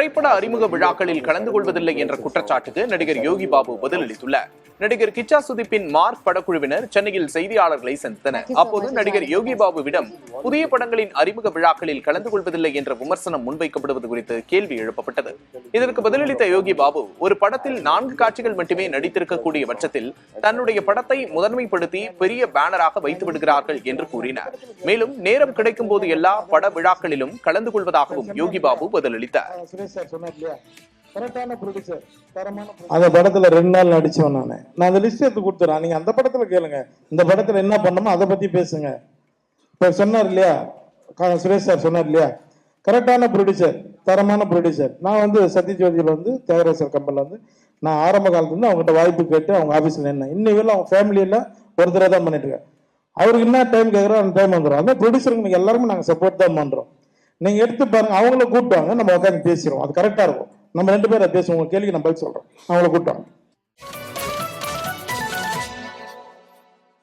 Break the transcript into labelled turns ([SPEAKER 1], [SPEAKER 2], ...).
[SPEAKER 1] திரைப்பட அறிமுக விழாக்களில் கலந்து கொள்வதில்லை என்ற குற்றச்சாட்டுக்கு நடிகர் யோகி பாபு பதிலளித்துள்ளார். நடிகர் கிச்சா சுதீப்பின் மார்க் படக்குழுவினர் சென்னையில் செய்தியாளர்களை சந்தித்தனர். அப்போது நடிகர் யோகி பாபுவிடம் புதிய படங்களின் அறிமுக விழாக்களில் கலந்து கொள்வதில்லை என்ற விமர்சனம் முன்வைக்கப்படுவது குறித்து கேள்வி எழுப்பப்பட்டது. இதற்கு பதிலளித்த யோகி பாபு, ஒரு படத்தில் 4 காட்சிகள் மட்டுமே நடித்திருக்கக்கூடிய பட்சத்தில் தன்னுடைய படத்தை முதன்மைப்படுத்தி பெரிய பேனராக வைத்து விடுகிறார்கள் என்று கூறினார். மேலும் நேரம் கிடைக்கும் போது எல்லா பட விழாக்களிலும் கலந்து கொள்வதாகவும் யோகி பாபு பதிலளித்தார்.
[SPEAKER 2] அந்த படத்துல 2 நாள் நடிச்சவன் நான் அந்த லிஸ்ட் எடுத்து கொடுத்துறேன். நீங்க அந்த படத்துல கேளுங்க, இந்த படத்துல என்ன பண்ணணுமோ அதை பத்தி பேசுங்க. இப்ப சொன்னார் இல்லையா, சுரேஷ் சார் சொன்னார் இல்லையா, கரெக்டான ப்ரொடியூசர், தரமான ப்ரொடியூசர். நான் சத்யஜோதியில் தியாகராஜர் கம்பெனில நான் ஆரம்ப காலத்துல அவங்ககிட்ட வாய்ப்பு கேட்டு அவங்க ஆபீஸ்ல என்ன இன்னும் அவங்க ஃபேமிலியில ஒருத்தரை தான் பண்ணிட்டு இருக்கேன். அவருக்கு என்ன டைம் கேட்குறோம் அந்த டைம் வந்துடும். அந்த ப்ரொடியூசருக்கு எல்லாருமே நாங்கள் சப்போர்ட் தான் பண்றோம். நீங்க எடுத்து பாருங்க, அவங்கள கூப்பிட்டாங்க, நம்ம உட்காந்து பேசிடுவோம். அது கரெக்டா இருக்கும். நம்ம 2 பேரை பேசுவோம். உங்க கேள்விக்கு நான் பதில் சொல்றோம். அவங்கள கூப்பிட்டாங்க.